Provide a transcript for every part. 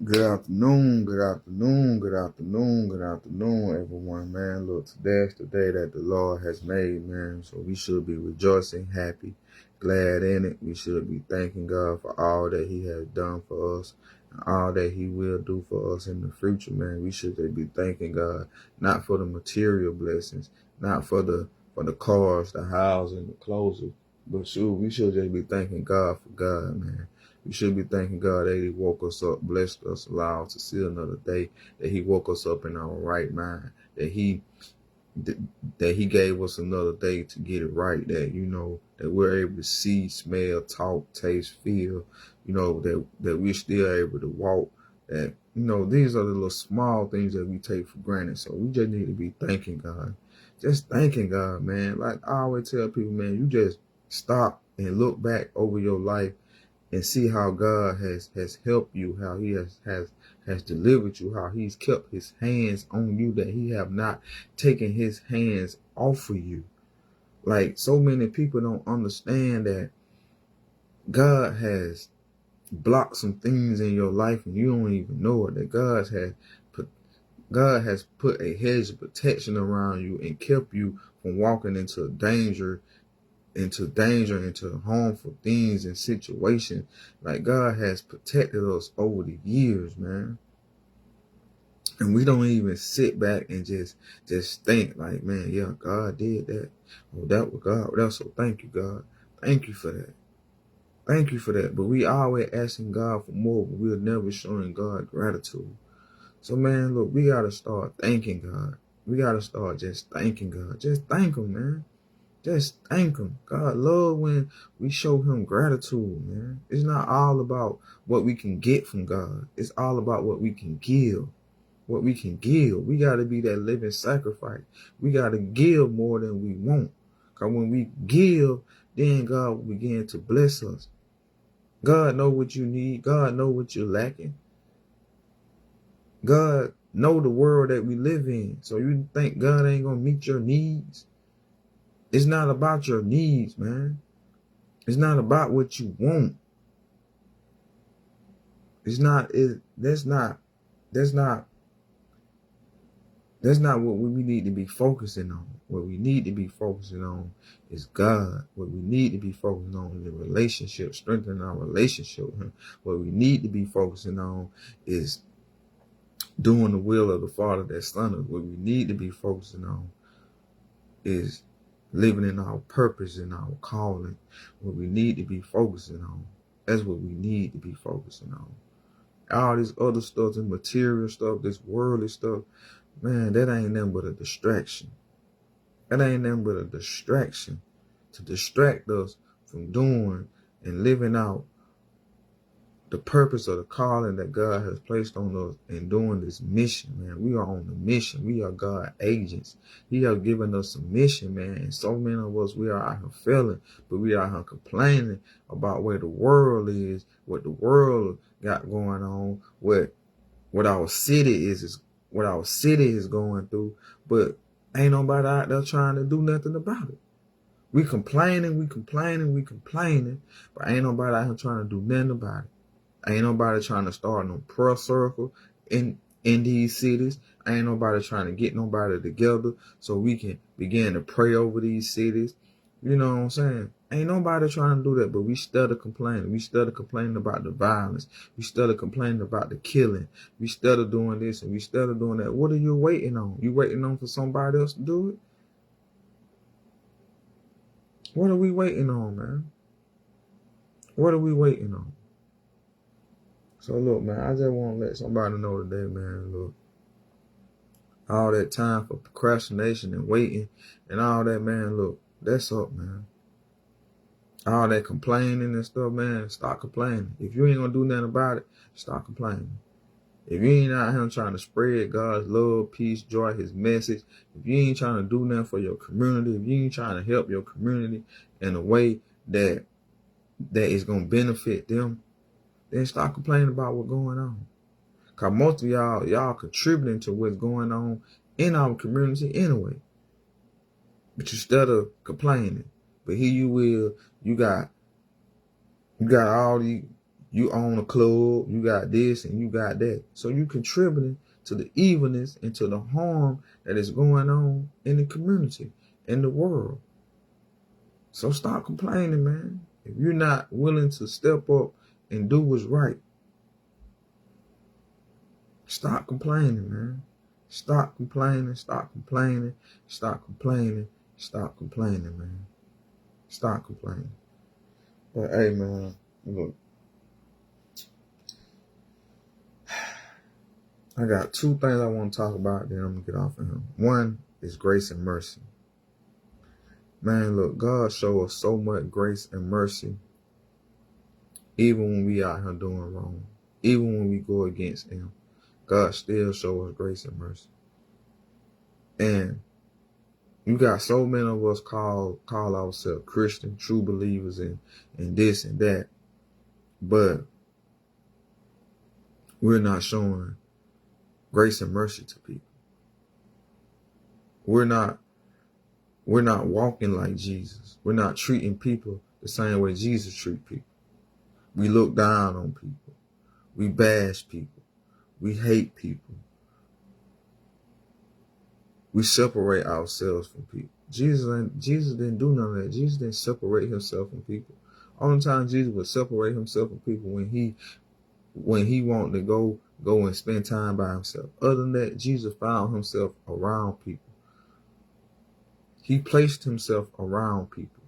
Good afternoon, good afternoon, good afternoon, good afternoon, everyone, man. Look, today's the day that the Lord has made, man. So we should be rejoicing, happy, glad in it. We should be thanking God for all that He has done for us and all that He will do for us in the future, man. We should be thanking God, not for the material blessings, not for the cars, the housing, the clothes, but we should just be thanking God for God, man. We should be thanking God that He woke us up, blessed us, allowed us to see another day, that He woke us up in our right mind, that He gave us another day to get it right, that we're able to see, smell, talk, taste, feel, that we're still able to walk, that, these are the little small things that we take for granted. So we just need to be thanking God. Just thanking God, man. Like I always tell people, man, you just stop and look back over your life and see how God has helped you, how He has delivered you, how He's kept His hands on you, that He have not taken His hands off of you. Like, so many people don't understand that God has blocked some things in your life and you don't even know it. That God has put a hedge of protection around you and kept you from walking into harmful things and situations. Like, God has protected us over the years, man. And we don't even sit back and just think like, man, yeah, God did that. Oh, that was God. That's so thank you, God. Thank you for that. Thank you for that. But we always asking God for more, but we're never showing God gratitude. So, man, look, we gotta start thanking God. We gotta start just thanking God. Just thank Him, man. Just thank Him. God love when we show Him gratitude, man. It's not all about what we can get from God. It's all about what we can give. What we can give. We got to be that living sacrifice. We got to give more than we want. Because when we give, then God will begin to bless us. God know what you need. God know what you're lacking. God know the world that we live in. So you think God ain't going to meet your needs? It's not about your needs, man. It's not about what you want. That's not what we need to be focusing on. What we need to be focusing on is God. What we need to be focusing on is the relationship, strengthening our relationship with Him. What we need to be focusing on is doing the will of the Father that Son us. What we need to be focusing on is living in our purpose and our calling. What we need to be focusing on. That's what we need to be focusing on. All this other stuff, this material stuff, this worldly stuff, man, that ain't nothing but a distraction. That ain't nothing but a distraction to distract us from doing and living out the purpose of the calling that God has placed on us and doing this mission, man. We are on the mission. We are God agents. He has given us a mission, man. And so many of us, we are out here failing, but we are out here complaining about where the world is, what the world got going on, what our city is going through, but ain't nobody out there trying to do nothing about it. We complaining, but ain't nobody out here trying to do nothing about it. Ain't nobody trying to start no prayer circle in these cities. Ain't nobody trying to get nobody together so we can begin to pray over these cities. You know what I'm saying? Ain't nobody trying to do that, but we study complaining. We study complaining about the violence. We study complaining about the killing. We study doing this and we study doing that. What are you waiting on? You waiting on for somebody else to do it? What are we waiting on, man? What are we waiting on? So look, man, I just want to let somebody know today, man, look, all that time for procrastination and waiting and all that, man, look, that's up, man. All that complaining and stuff, man, stop complaining. If you ain't gonna do nothing about it, stop complaining. If you ain't out here trying to spread God's love, peace, joy, His message, if you ain't trying to do nothing for your community, if you ain't trying to help your community in a way that is gonna benefit them, then stop complaining about what's going on. Cause most of y'all contributing to what's going on in our community anyway. But instead of complaining, but here you got all these You own a club, you got this and you got that. So you contributing to the evilness and to the harm that is going on in the community, in the world. So stop complaining, man. If you're not willing to step up and do what's right, stop complaining, man. Stop complaining, stop complaining, stop complaining, stop complaining, man. Stop complaining. But hey, man, look. I got two things I want to talk about, then I'm going to get off of him. One is grace and mercy. Man, look, God show us so much grace and mercy, even when we out here doing wrong. Even when we go against him, God still show us grace and mercy. And you got so many of us call ourselves Christian, true believers in this and that, but we're not showing grace and mercy to people. We're not walking like Jesus. We're not treating people the same way Jesus treats people. We look down on people. We bash people. We hate people. We separate ourselves from people. Jesus didn't do none of that. Jesus didn't separate himself from people. All the time Jesus would separate himself from people when he wanted to go and spend time by himself. Other than that, Jesus found himself around people. He placed himself around people.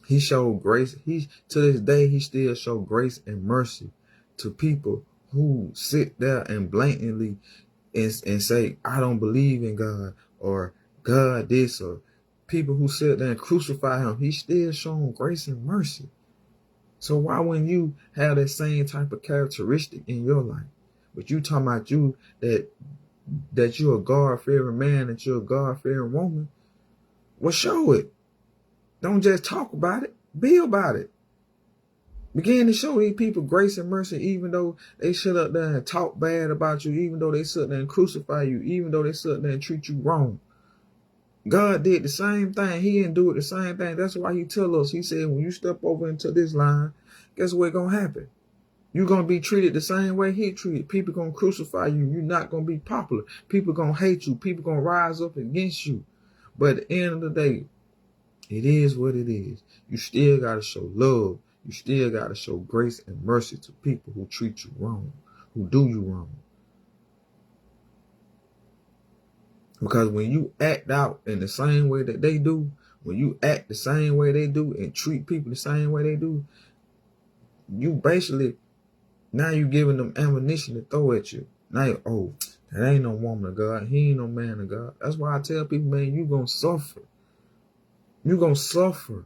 He showed grace. To this day, he still showed grace and mercy to people who sit there and blatantly and say, I don't believe in God, or God this, or people who sit there and crucify him. He still showing grace and mercy. So why wouldn't you have that same type of characteristic in your life? But you talking about you that you're a God-fearing man, that you're a God-fearing woman. Well, show it. Don't just talk about it. Be about it. Begin to show these people grace and mercy, even though they sit up there and talk bad about you, even though they sit there and crucify you, even though they sit there and treat you wrong. God did the same thing. He didn't do it the same thing. That's why he tell us, he said, when you step over into this line, guess what's going to happen? You're going to be treated the same way he treated. People going to crucify you. You're not going to be popular. People going to hate you. People going to rise up against you. But at the end of the day, it is what it is. You still got to show love. You still got to show grace and mercy to people who treat you wrong, who do you wrong. Because when you act out in the same way that they do, when you act the same way they do and treat people the same way they do, you basically, now you giving them ammunition to throw at you. Now you're, oh, that ain't no woman of God. He ain't no man of God. That's why I tell people, man, you going to suffer. You're going to suffer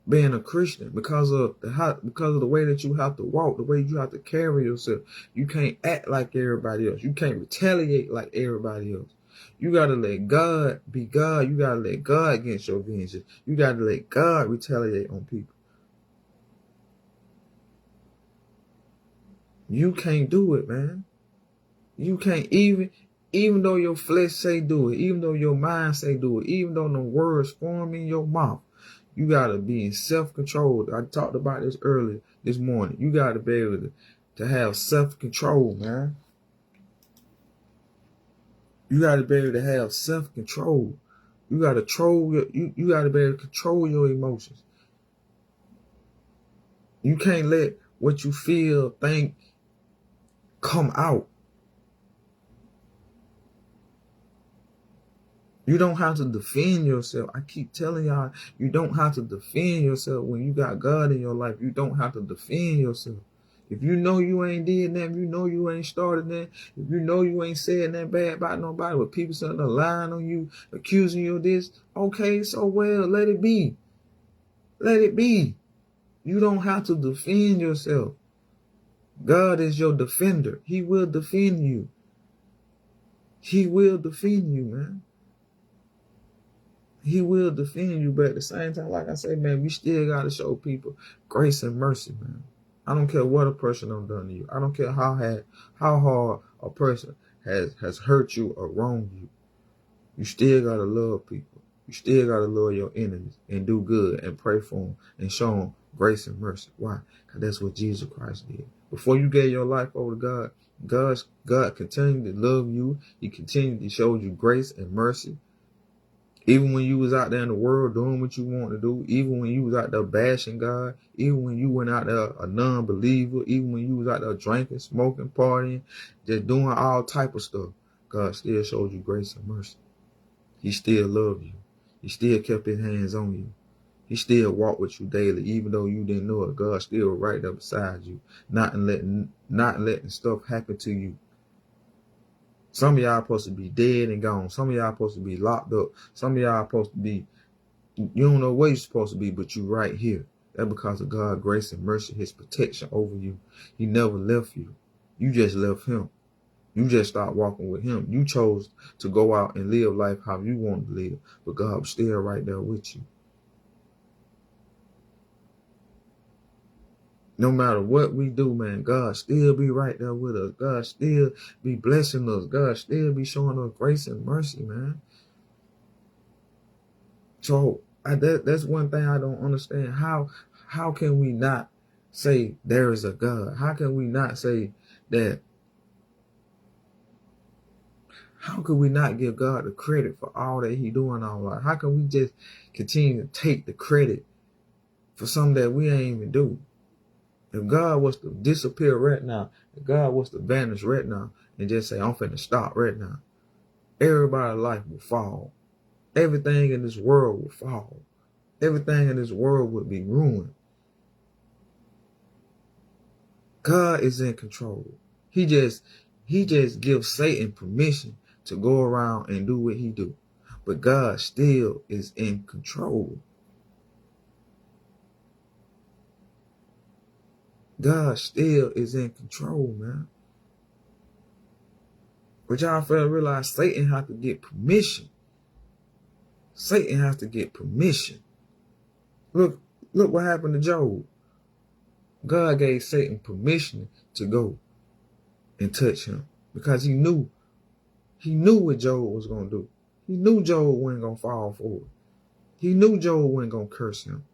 being a Christian because of the way that you have to walk, the way you have to carry yourself. You can't act like everybody else. You can't retaliate like everybody else. You got to let God be God. You got to let God get your vengeance. You got to let God retaliate on people. You can't do it, man. You can't even though your flesh say do it, even though your mind say do it, even though the words form in your mouth, you got to be in self-control. I talked about this earlier this morning. You got to be able to have self-control, man. You got to be able to have self-control. You got to you got to be able to control your emotions. You can't let what you feel, think, come out. You don't have to defend yourself. I keep telling y'all, you don't have to defend yourself when you got God in your life. You don't have to defend yourself. If you know you ain't did nothing, you know you ain't started that, if you know you ain't said nothing bad about nobody, but people sitting there lying on you, accusing you of this, okay, so well, let it be. Let it be. You don't have to defend yourself. God is your defender. He will defend you. He will defend you, man. He will defend you, but at the same time, like I say, man, we still got to show people grace and mercy, man. I don't care what a person done to you. I don't care how hard a person has hurt you or wronged you. You still got to love people. You You still got to love your enemies and do good and pray for them and show them grace and mercy. Why? Because that's what Jesus Christ did. Before you gave your life over to God continued to love you. He continued to show you grace and mercy. Even when you was out there in the world doing what you want to do, even when you was out there bashing God, even when you went out there a non-believer, even when you was out there drinking, smoking, partying, just doing all type of stuff, God still showed you grace and mercy. He still loved you. He still kept his hands on you. He still walked with you daily, even though you didn't know it. God still right there beside you, not letting stuff happen to you. Some of y'all supposed to be dead and gone. Some of y'all supposed to be locked up. Some of y'all supposed to be, you don't know where you're supposed to be, but you right here. That's because of God's grace and mercy, his protection over you. He never left you. You just left him. You just start walking with him. You chose to go out and live life how you want to live, but God was still right there with you. No matter what we do, man, God still be right there with us. God still be blessing us. God still be showing us grace and mercy, man. So that's one thing I don't understand. How can we not say there is a God? How can we not say that? How could we not give God the credit for all that he doing in our life? How can we just continue to take the credit for something that we ain't even do? If God was to disappear right now, if God was to vanish right now and just say, I'm finna stop right now, everybody's life will fall. Everything in this world will fall. Everything in this world would be ruined. God is in control. He just gives Satan permission to go around and do what he do. But God still is in control. God still is in control, man. But y'all fail to realize Satan has to get permission. Satan has to get permission. Look what happened to Job. God gave Satan permission to go and touch him because he knew what Job was going to do. He knew Job wasn't going to fall for it. He knew Job wasn't going to curse him.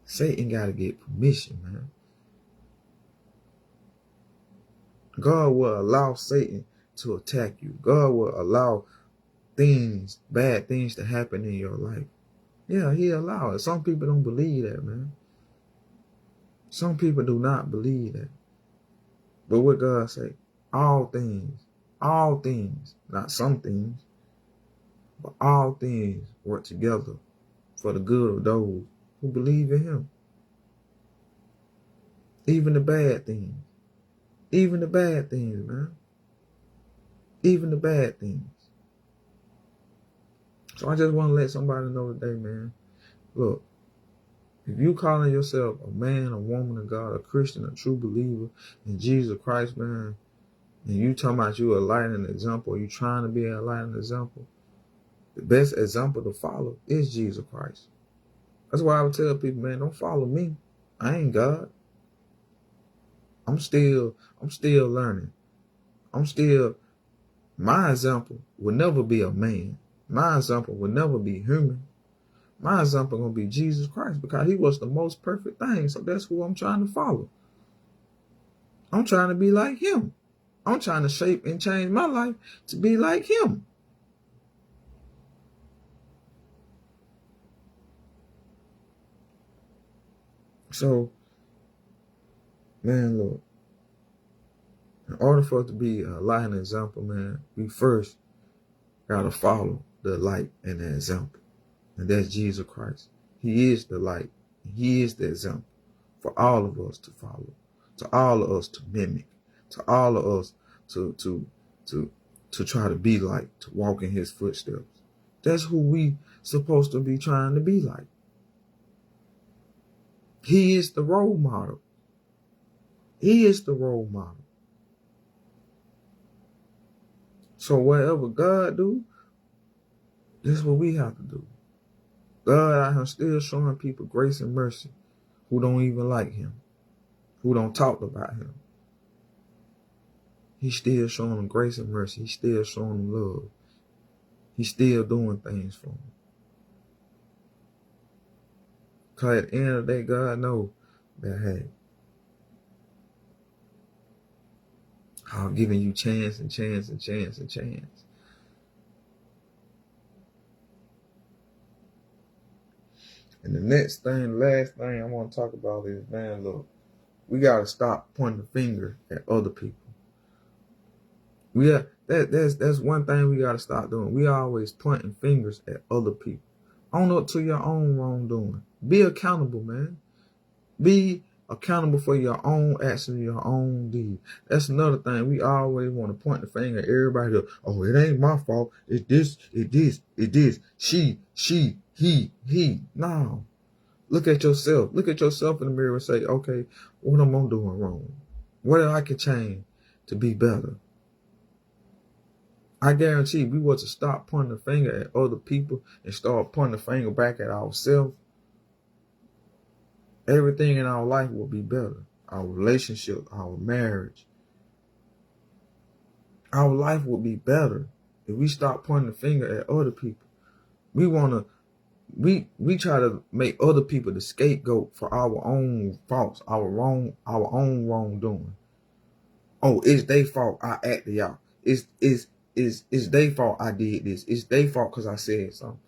Satan got to get permission, man. God will allow Satan to attack you. God will allow bad things to happen in your life. Yeah, he allow it. Some people don't believe that, man. Some people do not believe that. But what God say? All things, not some things, but all things work together for the good of those who believe in him. Even the bad things. Even the bad things, man. Even the bad things. So I just want to let somebody know today, man. Look, if you calling yourself a man, a woman of God, a Christian, a true believer in Jesus Christ, man, and you talking about you a light and example, you trying to be a light and example, the best example to follow is Jesus Christ. That's why I would tell people, man, don't follow me. I ain't God. I'm still learning. My example will never be a man. My example will never be human. My example going to be Jesus Christ because he was the most perfect thing. So that's who I'm trying to follow. I'm trying to be like him. I'm trying to shape and change my life to be like him. So, man, look, in order for us to be a light and example, man, we first got to follow the light and the example. And that's Jesus Christ. He is the light. He is the example for all of us to follow, to all of us to mimic, to all of us to try to be like, to walk in his footsteps. That's who we supposed to be trying to be like. He is the role model. He is the role model. So whatever God do, this is what we have to do. God out here still showing people grace and mercy who don't even like him, who don't talk about him. He's still showing them grace and mercy. He's still showing them love. He's still doing things for them. Because at the end of the day, God knows that, hey, I'm giving you chance and chance and chance and chance. And the next thing, the last thing I want to talk about is, man, look, we got to stop pointing the finger at other people. That's one thing we got to stop doing. We always pointing fingers at other people. Own up to your own wrongdoing. Be accountable, man. Be accountable for your own action, your own deed. That's another thing. We always want to point the finger at everybody else. Oh, it ain't my fault. It's this, it this, it this. She, he. No. Look at yourself. Look at yourself in the mirror and say, okay, what am I doing wrong? What I can change to be better? I guarantee we were to stop pointing the finger at other people and start pointing the finger back at ourselves, everything in our life will be better. Our relationship, our marriage, our life will be better if we stop pointing the finger at other people. We try to make other people the scapegoat for our own faults, our own wrongdoing. Oh, it's their fault I acted out. It's their fault I did this. It's their fault because I said something.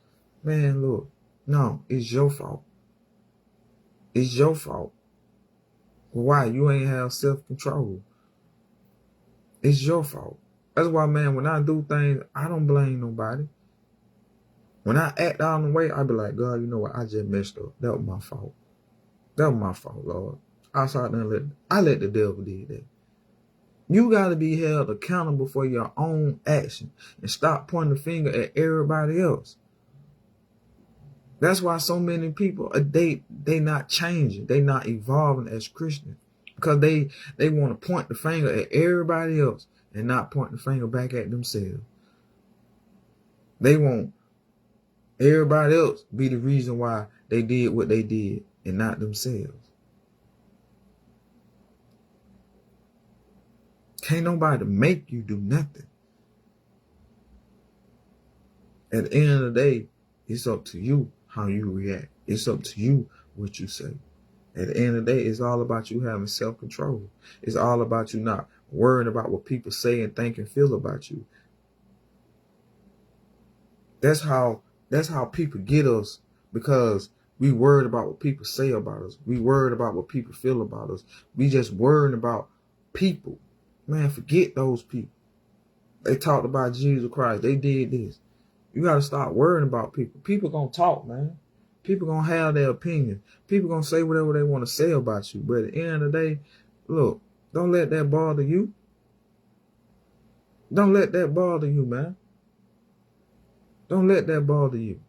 Man, look, no, it's your fault. It's your fault. Why? You ain't have self-control. It's your fault. That's why, man, when I do things, I don't blame nobody. When I act out of the way, I be like, God, you know what? I just messed up. That was my fault. That was my fault, Lord. I let the devil do that. You got to be held accountable for your own action and stop pointing the finger at everybody else. That's why so many people, they not changing. They not evolving as Christians because they want to point the finger at everybody else and not point the finger back at themselves. They want everybody else be the reason why they did what they did and not themselves. Can't nobody make you do nothing. At the end of the day, it's up to you how you react. It's up to you what you say. At the end of the day, it's all about you having self-control. It's all about you not worrying about what people say and think and feel about you. That's how people get us, because we worried about what people say about us. We worried about what people feel about us. We just worrying about people. Man, forget those people. They talked about Jesus Christ. They did this. You got to stop worrying about people. People going to talk, man. People going to have their opinion. People going to say whatever they want to say about you. But at the end of the day, look, don't let that bother you. Don't let that bother you, man. Don't let that bother you.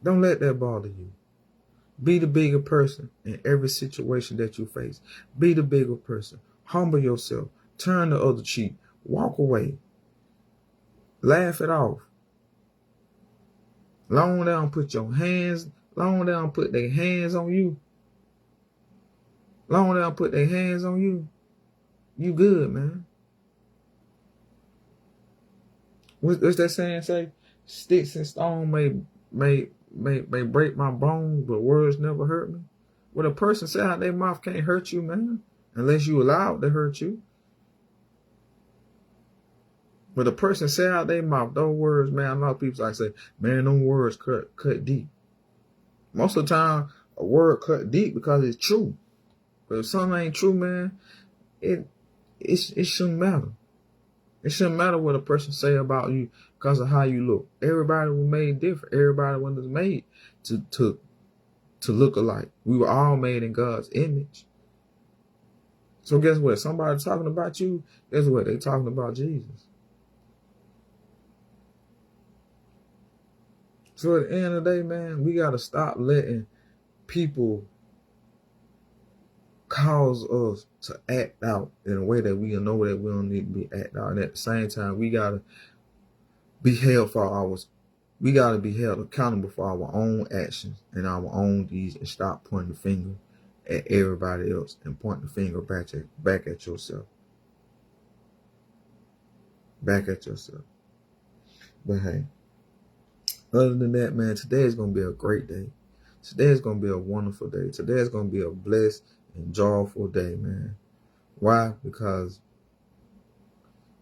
Don't let that bother you. Be the bigger person in every situation that you face. Be the bigger person. Humble yourself. Turn the other cheek. Walk away. Laugh it off. Long down, put your hands. Long down, put their hands on you. Long down, put their hands on you. You good, man. What's that saying say? Sticks and stone may break my bones, but words never hurt me. What a person say out their mouth can't hurt you, man, unless you allow it to hurt you. But a person say out their mouth, those words, man, a lot of people like say, man, those words cut deep. Most of the time, a word cut deep because it's true. But if something ain't true, man, it shouldn't matter. It shouldn't matter what a person say about you because of how you look. Everybody was made different. Everybody was made to look alike. We were all made in God's image. So guess what? Somebody talking about you, guess what? They talking about Jesus. So at the end of the day, man, we got to stop letting people cause us to act out in a way that we know that we don't need to be act out. And at the same time, we got to be held accountable for our own actions and our own deeds, and stop pointing the finger at everybody else and point the finger back at yourself. Back at yourself. But hey, other than that, man, today is going to be a great day. Today is going to be a wonderful day. Today is going to be a blessed and joyful day, man. Why? Because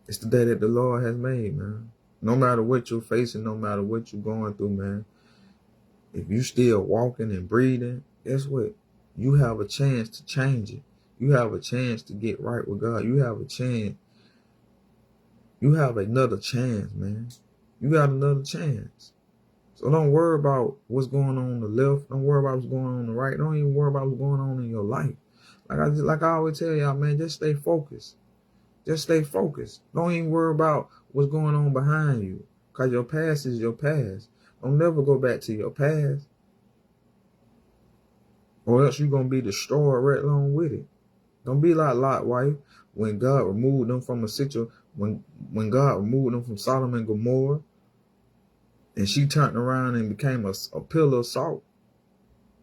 it's the day that the Lord has made, man. No matter what you're facing, no matter what you're going through, man, if you still walking and breathing, guess what? You have a chance to change it. You have a chance to get right with God. You have a chance. You have another chance, man. You got another chance. So don't worry about what's going on the left. Don't worry about what's going on the right. Don't even worry about what's going on in your life. Like I always tell y'all, man, just stay focused. Just stay focused. Don't even worry about what's going on behind you. Because your past is your past. Don't never go back to your past. Or else you're going to be destroyed right along with it. Don't be like Lot's wife when God removed them from a situation. When God removed them from Sodom and Gomorrah. And she turned around and became a pillar of salt.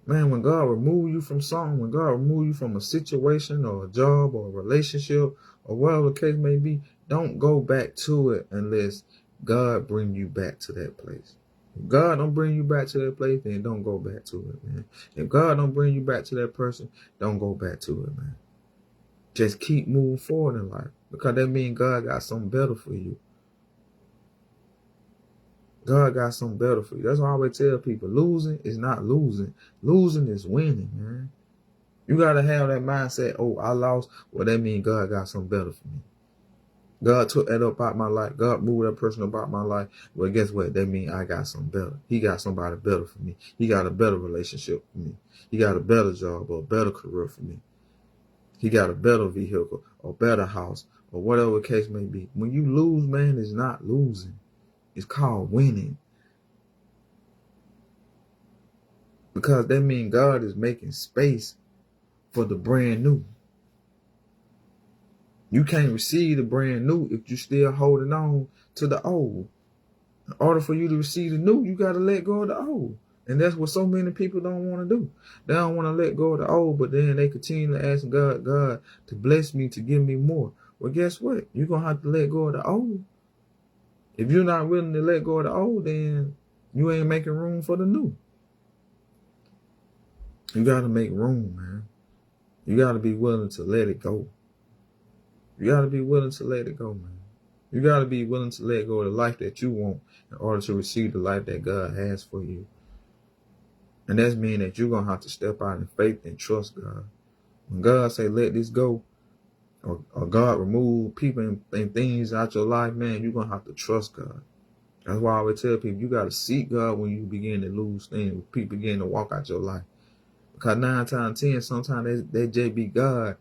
Man, when God removed you from something, when God removed you from a situation or a job or a relationship or whatever the case may be, don't go back to it unless God bring you back to that place. If God don't bring you back to that place, then don't go back to it, man. If God don't bring you back to that person, don't go back to it, man. Just keep moving forward in life, because that means God got something better for you. God got something better for you. That's why I always tell people, losing is not losing. Losing is winning, man. You got to have that mindset, oh, I lost. Well, that means God got something better for me. God took that up out my life. God moved that person about my life. Well, guess what? That means I got something better. He got somebody better for me. He got a better relationship for me. He got a better job or a better career for me. He got a better vehicle or better house or whatever the case may be. When you lose, man, it's not losing. It's called winning. Because that means God is making space for the brand new. You can't receive the brand new if you're still holding on to the old. In order for you to receive the new, you got to let go of the old. And that's what so many people don't want to do. They don't want to let go of the old, but then they continue to ask God to bless me, to give me more. Well, guess what? You're going to have to let go of the old. If you're not willing to let go of the old, then you ain't making room for the new. You got to make room, man. You got to be willing to let it go. You got to be willing to let it go, man. You got to be willing to let go of the life that you want in order to receive the life that God has for you. And that's mean that you're going to have to step out in faith and trust God. When God say, let this go, or God remove people and things out your life, man, you're going to have to trust God. That's why I always tell people, you got to seek God when you begin to lose things, when people begin to walk out your life. Because 9 times 10, sometimes they just be God.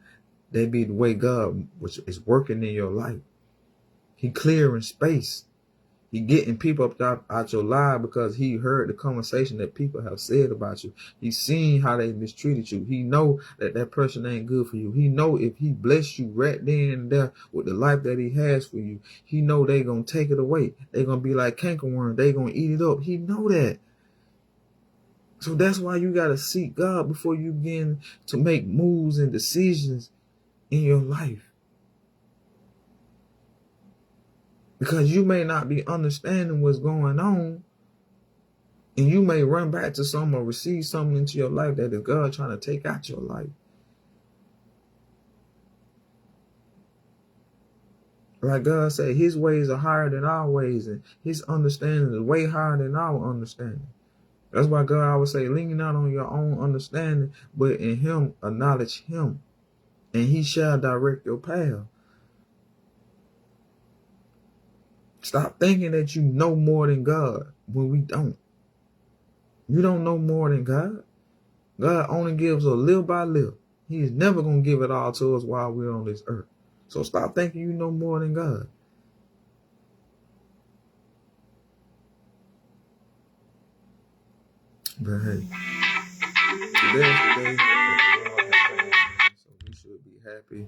They be the way God is working in your life. He clearing space. He getting people out your life because he heard the conversation that people have said about you. He's seen how they mistreated you. He know that person ain't good for you. He know if he bless you right then and there with the life that he has for you, he know they gonna take it away. They gonna be like cankerworm. They gonna eat it up. He know that. So that's why you gotta seek God before you begin to make moves and decisions in your life. Because you may not be understanding what's going on, and you may run back to something or receive something into your life that is God trying to take out your life. Like God said, his ways are higher than our ways, and his understanding is way higher than our understanding. That's why God always say, lean not on your own understanding, but in him acknowledge him, and he shall direct your path. Stop thinking that you know more than God when we don't. You don't know more than God. God only gives us little by little. He is never going to give it all to us while we're on this earth. So stop thinking you know more than God. But hey, today is the day that the Lord has made, so we should be happy.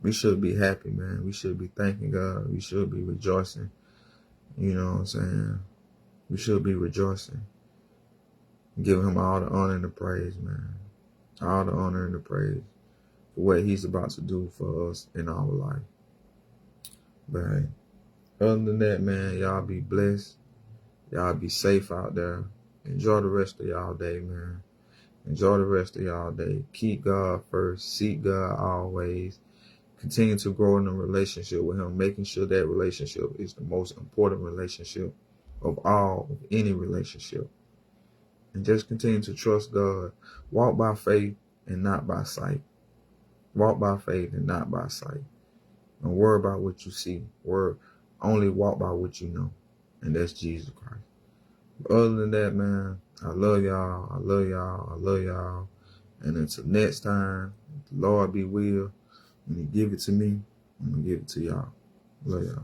We should be happy, man. We should be thanking God. We should be rejoicing. You know what I'm saying? We should be rejoicing. Give him all the honor and the praise, man. All the honor and the praise for what he's about to do for us in our life. But hey, other than that, man, y'all be blessed. Y'all be safe out there. Enjoy the rest of y'all day, man. Enjoy the rest of y'all day. Keep God first. Seek God always. Continue to grow in a relationship with him, making sure that relationship is the most important relationship of all, of any relationship. And just continue to trust God. Walk by faith and not by sight. Walk by faith and not by sight. Don't worry about what you see. Only walk by what you know. And that's Jesus Christ. But other than that, man, I love y'all. I love y'all. I love y'all. And until next time, if the Lord be will, when he give it to me, I'm going to give it to y'all. Love y'all.